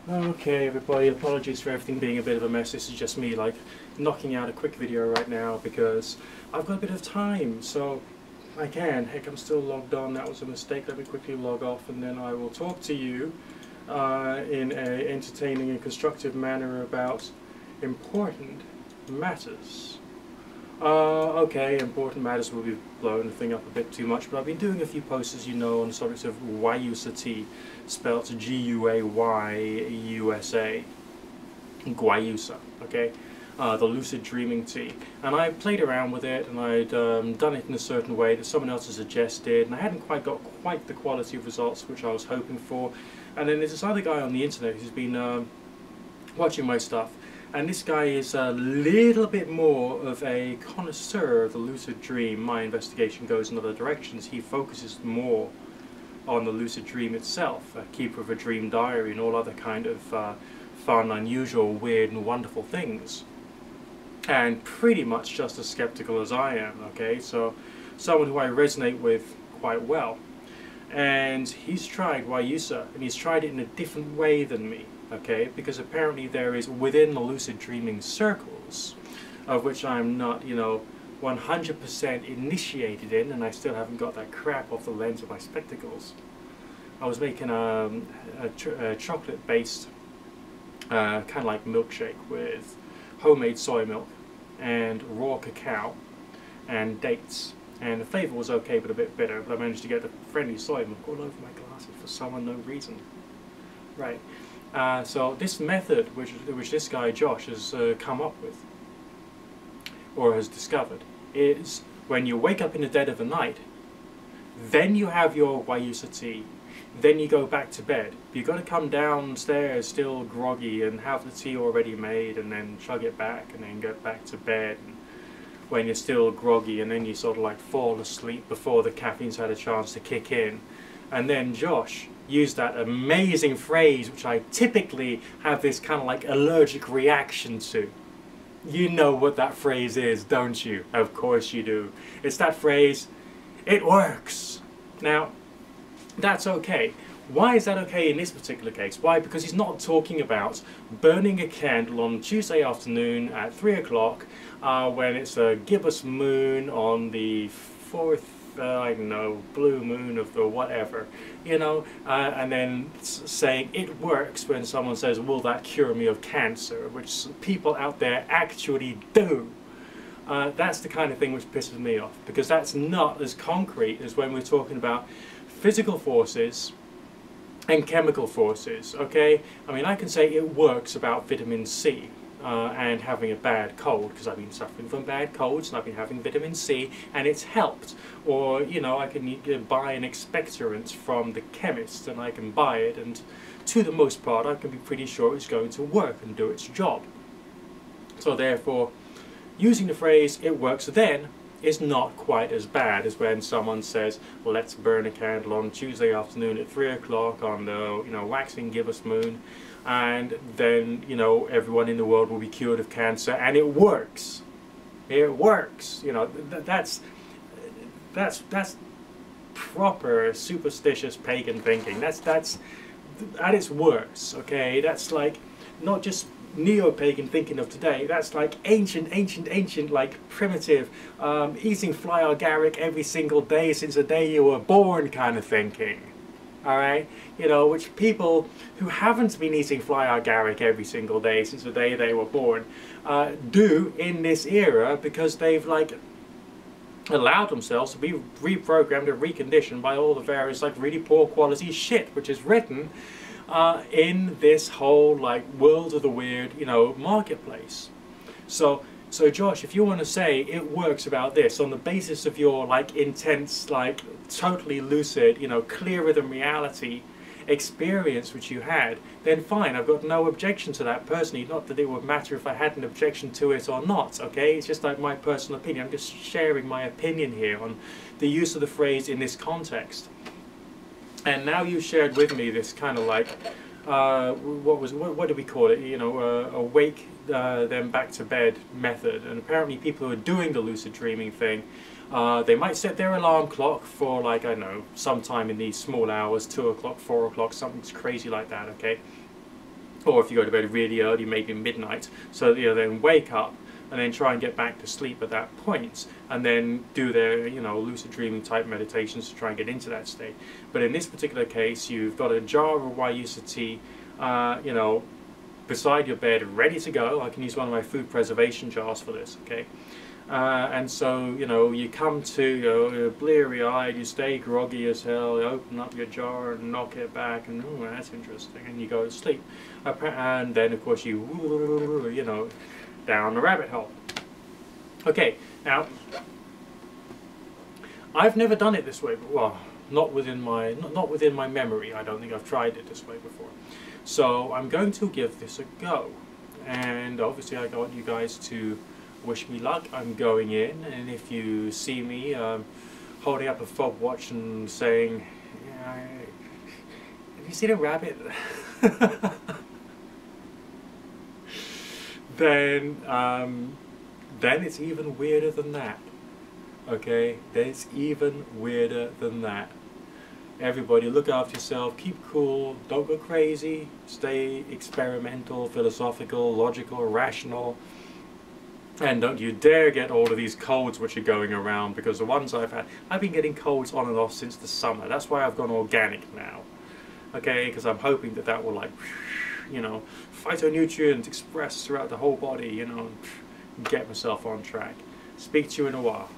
Okay everybody, apologies for everything being a bit of a mess. This is just me like knocking out a quick video right now because I've got a bit of time, so I can. Heck, I'm still logged on. That was a mistake. Let me quickly log off and then I will talk to you in a entertaining and constructive manner about important matters. Okay, important matters will be blowing the thing up a bit too much, but I've been doing a few posts, as you know, on the subject of Guayusa tea, spelled G-U-A-Y-U-S-A, Guayusa, okay? The Lucid Dreaming tea. And I played around with it, and I'd done it in a certain way that someone else had suggested, and I hadn't quite got the quality of results which I was hoping for. And then there's this other guy on the internet who's been watching my stuff, and this guy is a little bit more of a connoisseur of the lucid dream. My investigation goes in other directions. He focuses more on the lucid dream itself, a keeper of a dream diary and all other kind of fun, unusual, weird and wonderful things. And pretty much just as skeptical as I am, okay? So someone who I resonate with quite well. And he's tried Guayusa, and he's tried it in a different way than me. Okay, because apparently there is within the lucid dreaming circles, of which I'm not, 100% initiated in, and I still haven't got that crap off the lens of my spectacles. I was making a chocolate-based kind of like milkshake with homemade soy milk and raw cacao and dates, and the flavour was okay but a bit bitter, but I managed to get the friendly soy milk all over my glasses for some unknown reason. Right. So this method, which this guy Josh has come up with, or has discovered, is when you wake up in the dead of the night, then you have your Guayusa tea, then you go back to bed. You've got to come downstairs still groggy and have the tea already made, and then chug it back, and then get back to bed and when you're still groggy, and then you sort of like fall asleep before the caffeine's had a chance to kick in. And then Josh used that amazing phrase which I typically have this kind of like allergic reaction to. You know what that phrase is, don't you? Of course you do. It's that phrase, "It works." Now, that's okay. Why is that okay in this particular case? Why? Because he's not talking about burning a candle on Tuesday afternoon at 3 o'clock when it's a gibbous moon on the 4th I don't know, blue moon of the whatever, and then saying it works when someone says, will that cure me of cancer, which people out there actually do. That's the kind of thing which pisses me off, because that's not as concrete as when we're talking about physical forces and chemical forces, okay? I mean, I can say it works about vitamin C. And having a bad cold, because I've been suffering from bad colds and I've been having vitamin C and it's helped. Or, I can buy an expectorant from the chemist and I can buy it, and to the most part I can be pretty sure it's going to work and do its job. So therefore, using the phrase "it works then" is not quite as bad as when someone says, well, let's burn a candle on Tuesday afternoon at 3 o'clock on the waxing gibbous moon, and then everyone in the world will be cured of cancer, and it works. It works. That's proper superstitious pagan thinking. That's at its worst. Okay, that's like not just neo-pagan thinking of today. That's like ancient, like primitive, eating fly agaric every single day since the day you were born kind of thinking. Alright? Which people who haven't been eating fly agaric every single day since the day they were born do in this era, because they've like allowed themselves to be reprogrammed and reconditioned by all the various like really poor quality shit which is written in this whole like world of the weird, marketplace. So Josh, if you want to say it works about this on the basis of your like intense, like totally lucid, clearer than reality experience which you had, then fine, I've got no objection to that personally. Not that it would matter if I had an objection to it or not, okay? It's just like my personal opinion. I'm just sharing my opinion here on the use of the phrase in this context. And now you shared with me this kind of like, what do we call it? Awake then back to bed method. And apparently people who are doing the lucid dreaming thing, they might set their alarm clock for like, I don't know, sometime in these small hours, 2 o'clock, 4 o'clock, something crazy like that, okay? or if you go to bed really early, maybe midnight, so that you then wake up and then try and get back to sleep at that point, and then do their, you know, lucid dreaming type meditations to try and get into that state. But in this particular case, you've got a jar of Guayusa tea, you know, beside your bed, ready to go. I can use one of my food preservation jars for this, okay? And so, you know, you come to, you know, you're bleary-eyed, you stay groggy as hell, you open up your jar and knock it back, and oh, that's interesting, and you go to sleep. And then, of course, you know, down the rabbit hole. Okay, now, I've never done it this way, but, well, not within my memory. I don't think I've tried it this way before. So I'm going to give this a go, and obviously I want you guys to wish me luck. I'm going in, and if you see me holding up a fob watch and saying, yeah, "Have you seen a rabbit?" then it's even weirder than that. Okay, then it's even weirder than that. Everybody, look after yourself, keep cool, don't go crazy, stay experimental, philosophical, logical, rational, and don't you dare get all of these colds which are going around, because the ones I've had, I've been getting colds on and off since the summer. That's why I've gone organic now, okay, because I'm hoping that that will, like, you know, phytonutrients express throughout the whole body, you know, and get myself on track. Speak to you in a while.